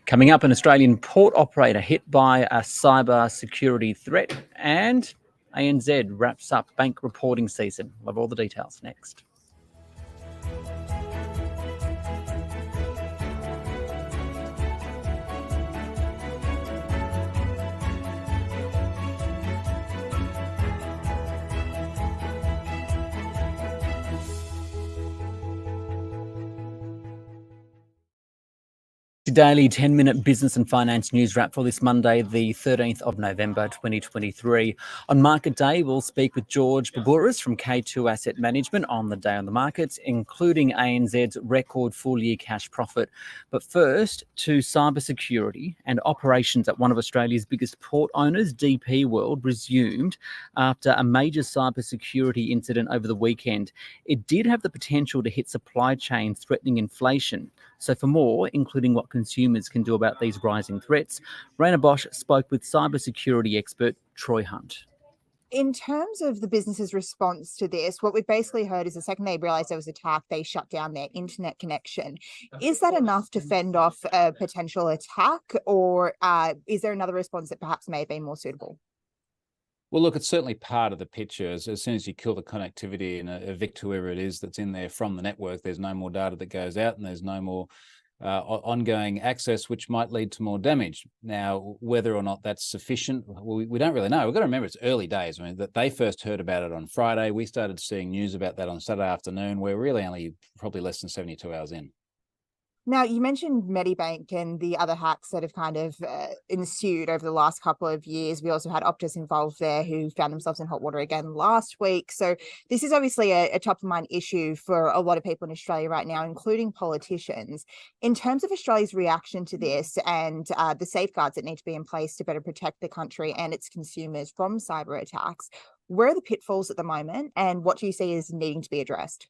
Coming up, an Australian port operator hit by a cyber security threat, and ANZ wraps up bank reporting season. We'll have all the details next. Daily 10-minute business and finance news wrap for this Monday, the 13th of November 2023. On market day, we'll speak with George Boubouras from K2 Asset Management on the day on the markets, including ANZ's record full-year cash profit. But first, to cybersecurity and operations at one of Australia's biggest port owners, DP World, resumed after a major cybersecurity incident over the weekend. It did have the potential to hit supply chains, threatening inflation. So for more, including what consumers can do about these rising threats, Rhayna Bosch spoke with cybersecurity expert Troy Hunt. In terms of the business's response to this, what we've basically heard is the second they realised there was attacked, they shut down their internet connection. Is that enough to fend off a potential attack, or is there another response that perhaps may have been more suitable? Well, look, it's certainly part of the picture. As soon as you kill the connectivity and evict whoever it is that's in there from the network, there's no more data that goes out and there's no more ongoing access, which might lead to more damage. Now, whether or not that's sufficient, we don't really know. We've got to remember it's early days. I mean, that they first heard about it on Friday. We started seeing news about that on Saturday afternoon. We're really only probably less than 72 hours in. Now, you mentioned Medibank and the other hacks that have kind of ensued over the last couple of years. We also had Optus involved there, who found themselves in hot water again last week. So this is obviously a top of mind issue for a lot of people in Australia right now, including politicians. In terms of Australia's reaction to this and the safeguards that need to be in place to better protect the country and its consumers from cyber attacks, where are the pitfalls at the moment, and what do you see as needing to be addressed?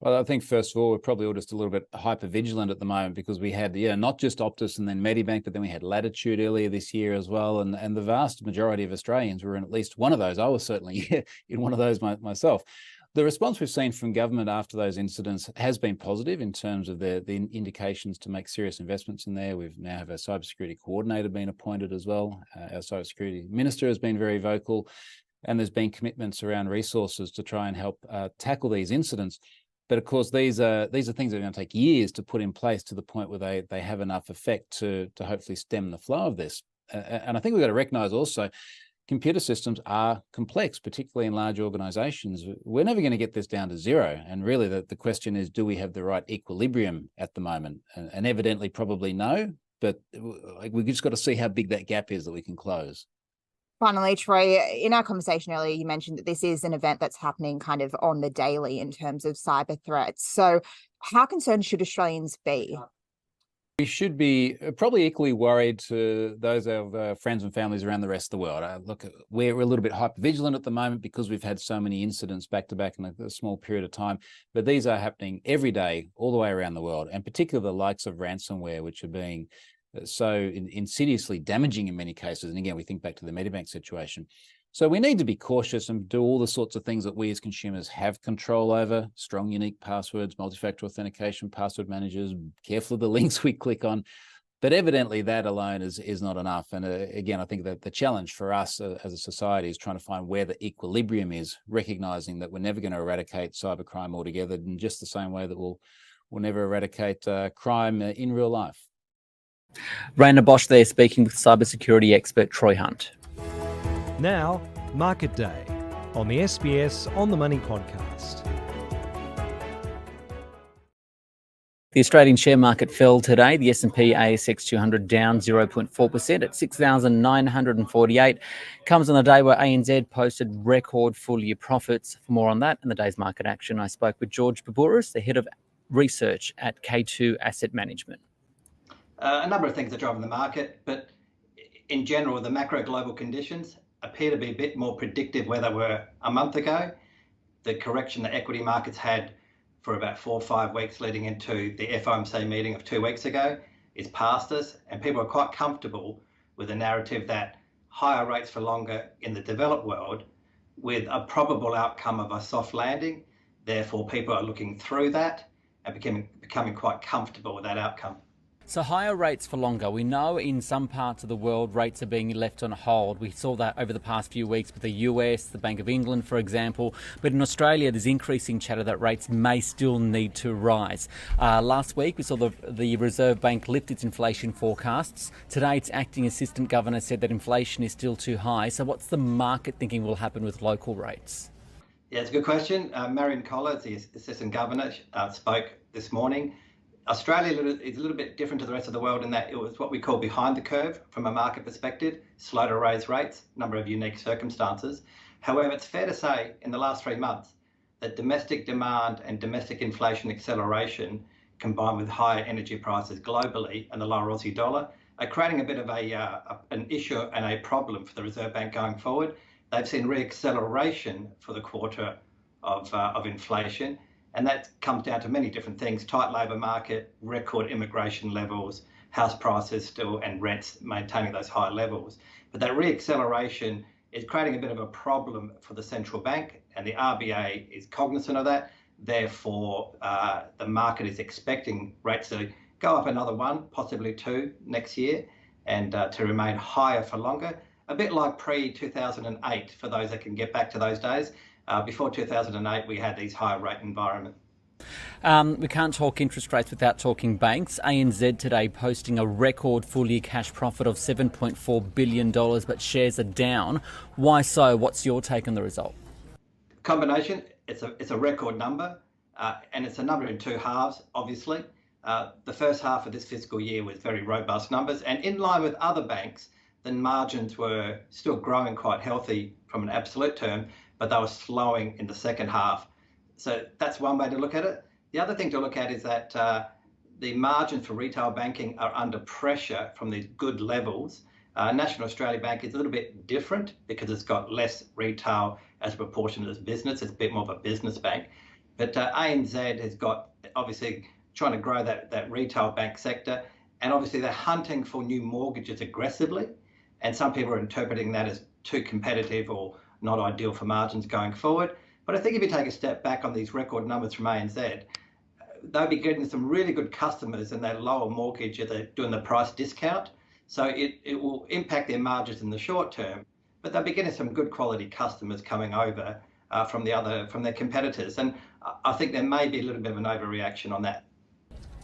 Well, I think first of all, we're probably all just a little bit hyper vigilant at the moment, because we had, not just Optus and then Medibank, but then we had Latitude earlier this year as well. And the vast majority of Australians were in at least one of those. I was certainly in one of those myself. The response we've seen from government after those incidents has been positive in terms of the indications to make serious investments in there. We've now have a cybersecurity coordinator being appointed as well. Our cybersecurity minister has been very vocal, and there's been commitments around resources to try and help tackle these incidents. But of course, these are things that are going to take years to put in place to the point where they have enough effect to hopefully stem the flow of this. And I think we've got to recognise also, computer systems are complex, particularly in large organisations. We're never going to get this down to zero. And really, the question is, do we have the right equilibrium at the moment? And evidently, probably no. But we've just got to see how big that gap is that we can close. Finally, Troy, in our conversation earlier, you mentioned that this is an event that's happening kind of on the daily in terms of cyber threats. So how concerned should Australians be? We should be probably equally worried to those of our friends and families around the rest of the world. Look, we're a little bit hyper-vigilant at the moment because we've had so many incidents back to back in a small period of time. But these are happening every day, all the way around the world, and particularly the likes of ransomware, which are being so insidiously damaging in many cases. And again, we think back to the Medibank situation. So we need to be cautious and do all the sorts of things that we as consumers have control over: strong, unique passwords, multi-factor authentication, password managers, careful of the links we click on. But evidently that alone is not enough. And again, I think that the challenge for us as a society is trying to find where the equilibrium is, recognizing that we're never going to eradicate cybercrime altogether, in just the same way that we'll never eradicate crime in real life. Rhayna Bosch there, speaking with cybersecurity expert Troy Hunt. Now, Market Day on the SBS On the Money podcast. The Australian share market fell today. The S&P ASX 200 down 0.4% at 6,948. Comes on a day where ANZ posted record full-year profits. For more on that and the day's market action, I spoke with George Boubouras, the head of research at K2 Asset Management. A number of things are driving the market, but in general, the macro global conditions appear to be a bit more predictive where they were a month ago. The correction that equity markets had for about 4 or 5 weeks leading into the FOMC meeting of 2 weeks ago is past us, and people are quite comfortable with the narrative that higher rates for longer in the developed world, with a probable outcome of a soft landing. Therefore, people are looking through that and becoming quite comfortable with that outcome. So higher rates for longer. We know in some parts of the world rates are being left on hold. We saw that over the past few weeks with the US, the Bank of England, for example. But in Australia, there's increasing chatter that rates may still need to rise. Last week, we saw the Reserve Bank lift its inflation forecasts. Today, its acting assistant governor said that inflation is still too high. So what's the market thinking will happen with local rates? Yeah, it's a good question. Marion Collins, the assistant governor, spoke this morning. Australia is a little bit different to the rest of the world in that it was what we call behind the curve from a market perspective, slow to raise rates, number of unique circumstances. However, it's fair to say in the last 3 months that domestic demand and domestic inflation acceleration combined with higher energy prices globally and the lower Aussie dollar are creating a bit of an issue and a problem for the Reserve Bank going forward. They've seen re-acceleration for the quarter of inflation. And that comes down to many different things: tight labour market, record immigration levels, house prices still and rents maintaining those high levels. But that re-acceleration is creating a bit of a problem for the central bank, and the RBA is cognizant of that. Therefore, the market is expecting rates to go up another 1, possibly 2 next year, and to remain higher for longer. A bit like pre-2008, for those that can get back to those days. Before 2008, we had these higher rate environment. We can't talk interest rates without talking banks. ANZ today posting a record full-year cash profit of $7.4 billion, but shares are down. Why so? What's your take on the result? Combination, it's a record number, and it's a number in 2 halves, obviously. The first half of this fiscal year was very robust numbers, and in line with other banks, the margins were still growing quite healthy from an absolute term, but they were slowing in the second half. So that's one way to look at it. The other thing to look at is that the margins for retail banking are under pressure from these good levels. National Australia Bank is a little bit different because it's got less retail as a proportion of its business. It's a bit more of a business bank. But ANZ has got, obviously, trying to grow that retail bank sector. And obviously, they're hunting for new mortgages aggressively. And some people are interpreting that as too competitive or not ideal for margins going forward. But I think if you take a step back on these record numbers from ANZ, they'll be getting some really good customers in that lower mortgage if they're doing the price discount. So it will impact their margins in the short term, but they'll be getting some good quality customers coming over from their competitors. And I think there may be a little bit of an overreaction on that.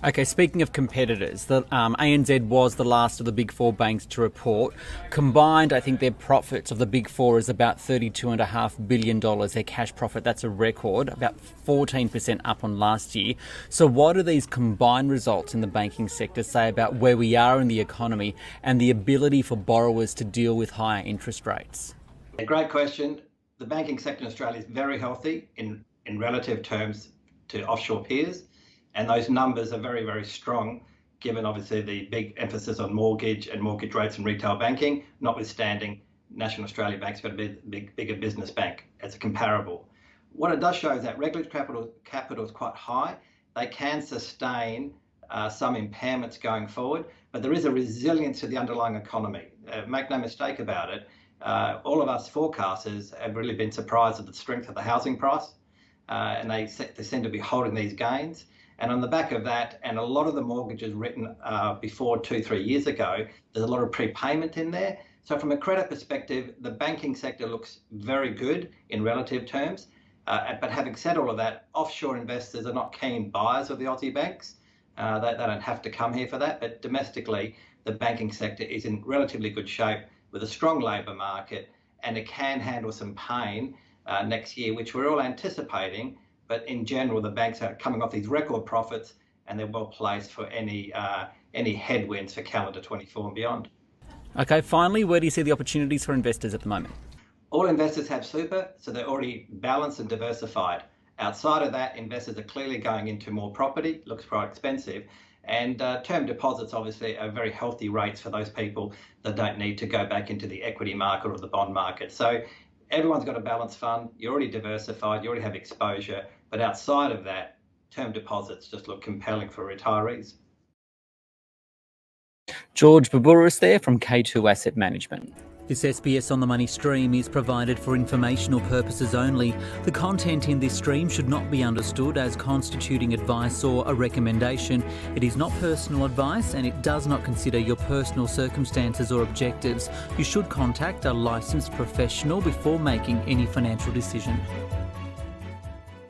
Okay, speaking of competitors, the ANZ was the last of the big 4 banks to report. Combined, I think their profits of the big 4 is about $32.5 billion, their cash profit. That's a record, about 14% up on last year. So what do these combined results in the banking sector say about where we are in the economy and the ability for borrowers to deal with higher interest rates? A great question. The banking sector in Australia is very healthy in relative terms to offshore peers. And those numbers are very, very strong, given obviously the big emphasis on mortgage and mortgage rates in retail banking, notwithstanding National Australia Bank's got a bigger business bank as a comparable. What it does show is that regulatory capital is quite high. They can sustain some impairments going forward, but there is a resilience to the underlying economy. Make no mistake about it. All of us forecasters have really been surprised at the strength of the housing price, and they seem to be holding these gains. And on the back of that, and a lot of the mortgages written before 2-3 years ago, there's a lot of prepayment in there. So from a credit perspective, the banking sector looks very good in relative terms. But having said all of that, offshore investors are not keen buyers of the Aussie banks. They don't have to come here for that. But domestically, the banking sector is in relatively good shape with a strong labour market, and it can handle some pain next year, which we're all anticipating. But in general, the banks are coming off these record profits, and they're well placed for any headwinds for calendar 24 and beyond. Okay, finally, where do you see the opportunities for investors at the moment? All investors have super, so they're already balanced and diversified. Outside of that, investors are clearly going into more property, looks quite expensive, and term deposits obviously are very healthy rates for those people that don't need to go back into the equity market or the bond market. So everyone's got a balanced fund, you're already diversified, you already have exposure, but outside of that, term deposits just look compelling for retirees. George Boubouras there from K2 Asset Management. This SBS On the Money stream is provided for informational purposes only. The content in this stream should not be understood as constituting advice or a recommendation. It is not personal advice and it does not consider your personal circumstances or objectives. You should contact a licensed professional before making any financial decision.